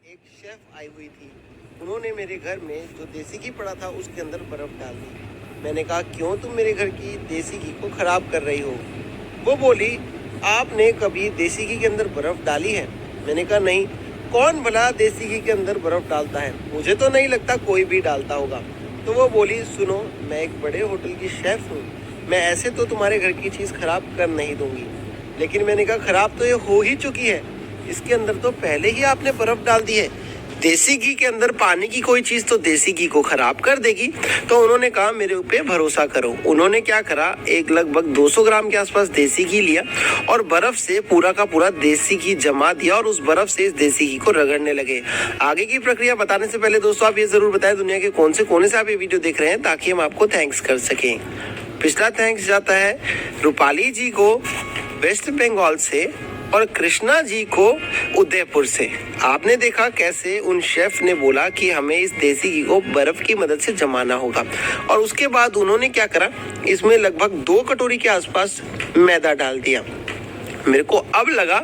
एक शेफ आई हुई थी। उन्होंने मेरे घर में जो देसी घी पड़ा था उसके अंदर बर्फ़ डाल दी। मैंने कहा क्यों तुम मेरे घर की देसी घी को ख़राब कर रही हो? वो बोली आपने कभी देसी घी के अंदर बर्फ़ डाली है? मैंने कहा नहीं। कौन भला देसी घी के अंदर बर्फ़ डालता है? मुझे तो नहीं लगता कोई भी डालता होगा। तो वो बोली सुनो, मैं एक बड़े होटल की शेफ़ हूँ, मैं ऐसे तो तुम्हारे घर की चीज़ ख़राब कर नहीं दूँगी। लेकिन मैंने कहा ख़राब तो ये हो ही चुकी है, इसके अंदर तो पहले ही आपने बर्फ़ डाल दी है। देसी घी के अंदर पानी की कोई चीज़ तो देसी घी को ख़राब कर देगी। तो उन्होंने कहा मेरे ऊपर भरोसा करो। उन्होंने क्या करा, एक लगभग 200 ग्राम के आसपास देसी घी लिया और बर्फ़ से पूरा का पूरा देसी घी जमा दिया और उस बर्फ़ से इस देसी घी को रगड़ने लगे। आगे की प्रक्रिया बताने से पहले दोस्तों आप ये ज़रूर बताएं दुनिया के कौन से कोने से आप ये वीडियो देख रहे हैं, ताकि हम आपको थैंक्स कर सकें। पिछला थैंक्स जाता है रूपाली जी को वेस्ट बंगाल से और कृष्णा जी को उदयपुर से। आपने देखा कैसे उन शेफ ने बोला कि हमें इस देसी घी को बर्फ की मदद से जमाना होगा, और उसके बाद उन्होंने क्या करा, इसमें लगभग 2 कटोरी के आसपास मैदा डाल दिया। मेरे को अब लगा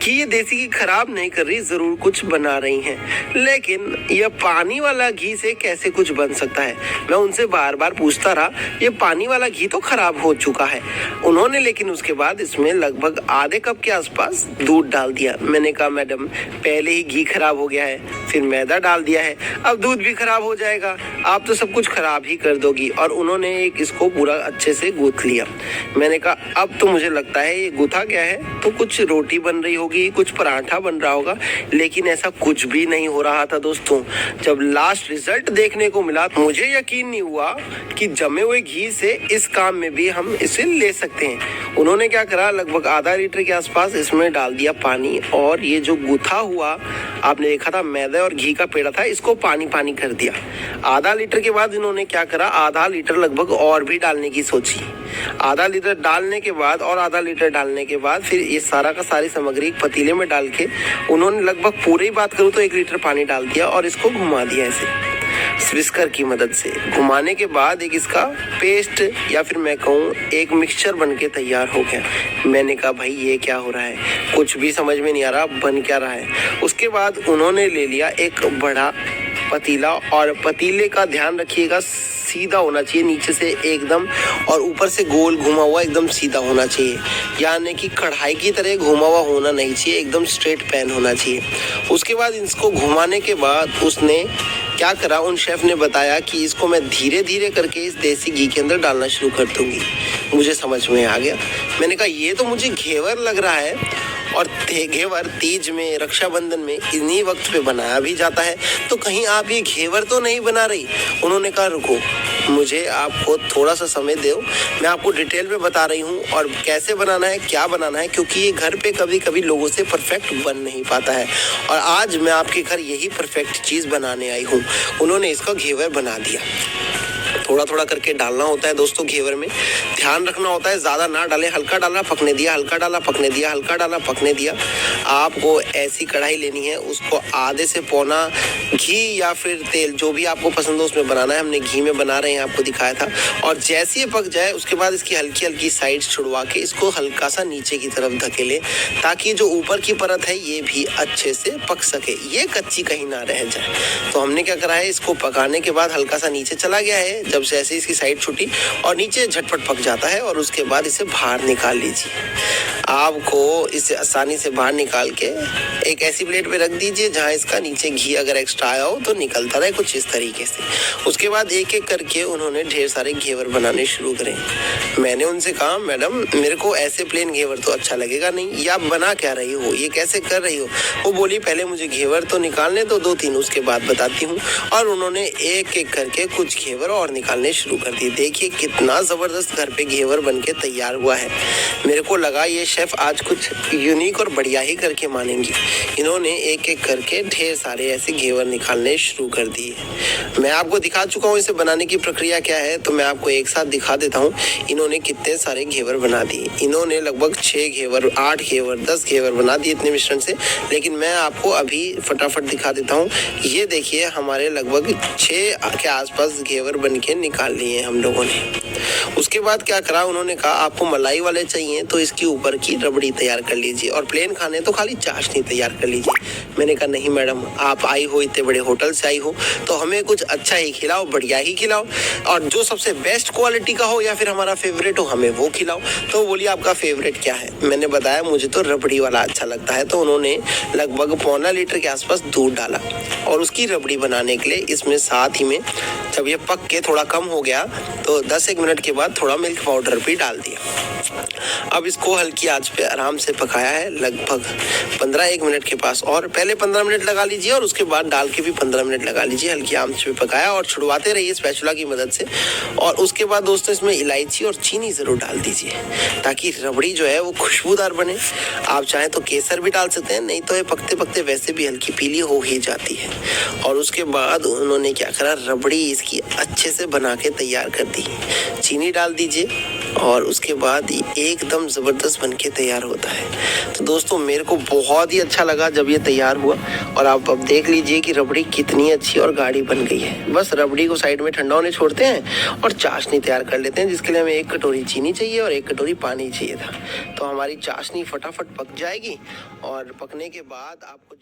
कि ये देसी घी खराब नहीं कर रही, जरूर कुछ बना रही हैं। लेकिन यह पानी वाला घी से कैसे कुछ बन सकता है? मैं उनसे बार बार पूछता रहा, ये पानी वाला घी तो खराब हो चुका है। उन्होंने लेकिन उसके बाद इसमें लगभग आधे कप के आसपास दूध डाल दिया। मैंने कहा मैडम पहले ही घी खराब हो गया है, फिर मैदा डाल दिया है, अब दूध भी खराब हो जाएगा, आप तो सब कुछ खराब ही कर दोगी। और उन्होंने एक इसको पूरा अच्छे से गूंथ लिया। मैंने कहा अब तो मुझे लगता है ये गूंथा क्या है, तो कुछ रोटी बन रही होगी, कुछ पराठा बन रहा होगा, लेकिन ऐसा कुछ भी नहीं हो रहा था दोस्तों। जब लास्ट रिजल्ट देखने को मिला मुझे यकीन नहीं हुआ कि जमे हुए घी से इस काम में भी हम इसे ले सकते हैं। उन्होंने क्या करा, लगभग आधा लीटर के आसपास इसमें डाल दिया पानी, और ये जो गुथा हुआ आपने देखा था मैदा और घी का पेड़ा था, इसको पानी पानी कर दिया। आधा लीटर के बाद इन्होंने क्या करा, आधा लीटर लगभग और भी डालने की सोची। आधा लीटर डालने के बाद और आधा लीटर डालने के बाद फिर ये सारा का सारी सामग्री एक पतीले में डाल के उन्होंने लगभग पूरी बात करूँ तो 1 लीटर पानी डाल दिया और इसको घुमा दिया ऐसे स्विस्कर की मदद से। घुमाने के बाद एक इसका पेस्ट या फिर मैं कहूँ एक मिक्सचर बन के तैयार हो गया। मैंने कहा भाई ये क्या हो रहा है, कुछ भी समझ में नहीं आ रहा बन क्या रहा है। उसके बाद उन्होंने ले लिया एक बड़ा पतीला, और पतीले का ध्यान रखिएगा सीधा होना चाहिए नीचे से एकदम, और ऊपर से गोल घुमा हुआ एकदम सीधा होना चाहिए, यानी कि कढ़ाई की तरह घुमा हुआ होना नहीं चाहिए, एकदम स्ट्रेट पैन होना चाहिए। उसके बाद इसको घुमाने के बाद उसने क्या करा, उन शेफ ने बताया कि इसको मैं धीरे धीरे करके इस देसी घी के अंदर डालना शुरू कर दूंगी। मुझे समझ में आ गया। मैंने कहा ये तो मुझे घेवर लग रहा है, और घेवर तीज में रक्षाबंधन में इन्हीं वक्त पे बनाया भी जाता है, तो कहीं आप ये घेवर तो नहीं बना रही? उन्होंने कहा रुको, मुझे आपको थोड़ा सा समय दो, मैं आपको डिटेल में बता रही हूँ और कैसे बनाना है, क्या बनाना है, क्योंकि ये घर पे कभी कभी लोगों से परफेक्ट बन नहीं पाता है, और आज मैं आपके घर यही परफेक्ट चीज़ बनाने आई हूँ। उन्होंने इसका घेवर बना दिया। थोड़ा थोड़ा करके डालना होता है दोस्तों घेवर में, ध्यान रखना होता है ज़्यादा ना डालें। हल्का डाला पकने दिया, हल्का डाला पकने दिया, हल्का डाला पकने दिया। आपको ऐसी कढ़ाई लेनी है, उसको आधे से पौना घी या फिर तेल जो भी आपको पसंद हो उसमें बनाना है। हमने घी में बना रहे हैं, आपको दिखाया था। और जैसे ये पक जाए उसके बाद इसकी हल्की हल्की साइड छुड़वा के इसको हल्का सा नीचे की तरफ धकेलें, ताकि जो ऊपर की परत है ये भी अच्छे से पक सके, ये कच्ची कहीं ना रह जाए। तो हमने क्या करा है, इसको पकाने के बाद हल्का सा नीचे चला गया है, जब से ऐसे इसकी साइड छुटी और नीचे झटपट पक जाता है, और उसके बाद इसे बाहर निकाल लीजिए। आपको इसे आसानी से बाहर निकाल के एक ऐसी प्लेट पे रख दीजिए जहां इसका नीचे घी अगर एक्स्ट्रा आया हो तो निकलता रहे, कुछ इस तरीके से। उसके बाद एक एक करके उन्होंने ढेर सारे घेवर बनाने शुरू करे। मैंने उनसे कहा मैडम मेरे को ऐसे प्लेन घेवर तो अच्छा लगेगा नहीं, ये आप बना क्या रही हो, ये कैसे कर रही हो? वो बोली पहले मुझे घेवर तो निकालने दो 2-3, उसके बाद बताती हूँ। और उन्होंने एक एक करके कुछ घेवर और निकालने शुरू कर दिए। देखिए कितना ज़बरदस्त घर पे घेवर बन के तैयार हुआ है। मेरे को लगा ये शेफ आज कुछ यूनिक और बढ़िया ही करके मानेंगी। इन्होंने एक एक करके ढेर सारे ऐसे घेवर निकालने शुरू कर दिए। मैं आपको दिखा चुका हूँ इसे बनाने की प्रक्रिया क्या है, तो मैं आपको एक साथ दिखा देता हूँ इन्होंने कितने सारे घेवर बना दिए। इन्होंने लगभग 6 घेवर, 8 घेवर, 10 घेवर बना दिए इतने मिश्रण से। लेकिन मैं आपको अभी फटाफट दिखा देता हूँ। ये देखिए हमारे लगभग 6 के आसपास घेवर बन के निकाल लिए हम लोगों ने। उसके बाद क्या करा, उन्होंने कहा आपको मलाई वाले चाहिए तो इसके ऊपर की रबड़ी तैयार कर लीजिए और प्लेन खाने तो खाली चाशनी तैयार कर लीजिए। मैंने कहा नहीं मैडम, आप आई हो, इतने बड़े होटल से आई हो, तो हमें कुछ अच्छा ही खिलाओ, बढ़िया ही खिलाओ, और जो सबसे बेस्ट क्वालिटी का हो या फिर हमारा फेवरेट हो हमें वो खिलाओ। तो बोलिए आपका फेवरेट क्या है? मैंने बताया मुझे तो रबड़ी वाला अच्छा लगता है। तो उन्होंने लगभग 1.25 लीटर के आसपास दूध डाला और उसकी रबड़ी बनाने के लिए इसमें साथ ही में जब ये पक के थोड़ा कम हो गया तो 10-1 मिनट के बाद थोड़ा मिल्क पाउडर भी डाल दिया। अब इसको हल्की आंच पे आराम से पकाया है लगभग 15-1 मिनट के पास, और पहले 15 मिनट लगा लीजिए और उसके बाद डाल के भी 15 मिनट लगा लीजिए। हल्की आंच पे पकाया और छुड़वाते रहिए स्पैचुला की मदद से। और उसके बाद दोस्तों इसमें इलायची और चीनी ज़रूर डाल दीजिए ताकि रबड़ी जो है वो खुशबूदार बने। आप चाहें तो केसर भी डाल सकते हैं, नहीं तो ये पकते पकते वैसे भी हल्की पीली हो ही जाती है। और उसके बाद उन्होंने क्या करा, रबड़ी इसकी अच्छे से बना के तैयार कर दी। चीनी डाल दीजिए और उसके बाद एकदम ज़बरदस्त बनके तैयार होता है। तो दोस्तों मेरे को बहुत ही अच्छा लगा जब ये तैयार हुआ, और आप अब देख लीजिए कि रबड़ी कितनी अच्छी और गाढ़ी बन गई है। बस रबड़ी को साइड में ठंडा होने छोड़ते हैं और चाशनी तैयार कर लेते हैं, जिसके लिए हमें 1 कटोरी चीनी चाहिए और 1 कटोरी पानी चाहिए था। तो हमारी चाशनी फटाफट पक जाएगी और पकने के बाद आपको